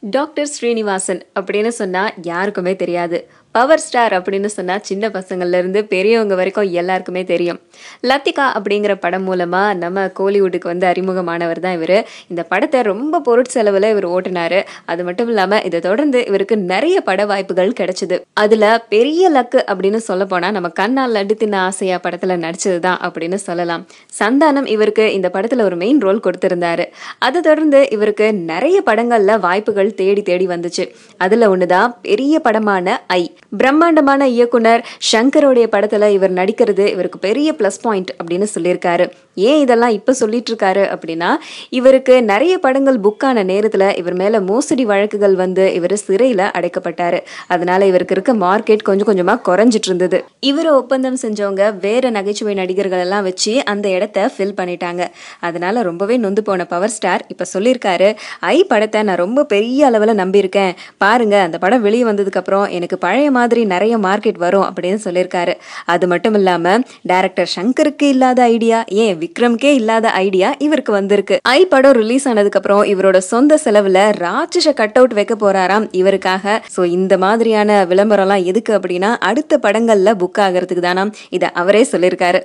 Doctor Srinivasan அப்படின்னு சொன்னா யாருக்குமே தெரியாது. பவர் ஸ்டார் அப்படின்னு சொன்னா சின்ன பசங்கள்ல இருந்து பெரியவங்க வரைக்கும் எல்லாருக்குமே தெரியும். லத்திகா அப்படிங்கிற படம் மூலமா நம்ம கோலிவுட்டுக்கு வந்து அறிமுகமானவர் தான் இவரு. இந்த படத்தை ரொம்ப பொருட்செலவுல இவர் ஓட்டினாரு. அது மட்டும் இல்லாம இதை தொடர்ந்து இவருக்கு நிறைய பட வாய்ப்புகள் கிடைச்சது. அதுல பெரிய லக்கு அப்படின்னு சொல்ல போனா நம்ம கண்ணால் லட்டு தின்ன ஆசையா படத்துல நடிச்சதுதான் அப்படின்னு சொல்லலாம். சந்தானம் இவருக்கு இந்த படத்துல ஒரு மெயின் ரோல் கொடுத்திருந்தாரு. அதை தொடர்ந்து இவருக்கு நிறைய படங்கள்ல வாய்ப்புகள் தேடி தேடி வந்துச்சு. அதுல ஒண்ணுதான் பெரிய படமான ஐ. பிரம்மாண்டமான இயக்குனர் சங்கரோடைய படத்துல இவர் நடிக்கிறது இவருக்கு பெரிய பிளஸ் பாயிண்ட் அப்படின்னு சொல்லியிருக்காரு. ஏன் இதெல்லாம் இப்ப சொல்லிட்டு இருக்காரு அப்படின்னா, இவருக்கு நிறைய படங்கள் புக்கான நேரத்துல இவர் மேல மோசடி வழக்குகள் வந்து இவர் சிறையில அடைக்கப்பட்டாரு. அதனால இவருக்கு இருக்க மார்க்கெட் கொஞ்சம் கொஞ்சமா குறைஞ்சிட்டு இருந்தது. இவர் ஒப்பந்தம் செஞ்சவங்க வேற நகைச்சுவை நடிகர்கள் எல்லாம் வச்சு அந்த இடத்த ஃபில் பண்ணிட்டாங்க. அதனால ரொம்பவே நொந்து போன பவர் ஸ்டார் இப்ப சொல்லியிருக்காரு, ஐ படத்தை நான் ரொம்ப பெரிய அளவுல நம்பியிருக்கேன், பாருங்க அந்த படம் வெளியே வந்ததுக்கு அப்புறம் எனக்கு பழைய மாதிரி நிறைய மார்க்கெட் வரும் அப்படின்னு சொல்லியிருக்காரு. அது மட்டும் இல்லாம டைரக்டர் சங்கருக்கு இல்லாத ஐடியா, ஏன் விக்ரம்கே இல்லாத ஐடியா இவருக்கு வந்திருக்கு. ஐ படம் ரிலீஸ் ஆனதுக்கு அப்புறம் இவரோட சொந்த செலவுல ராட்சச கட் அவுட் வைக்க போறாராம் இவருக்காக. சோ இந்த மாதிரியான விளம்பரம் எல்லாம் எதுக்கு அப்படின்னா அடுத்த படங்கள்ல புக் ஆகிறதுக்கு தானாம். இதை அவரே சொல்லியிருக்காரு.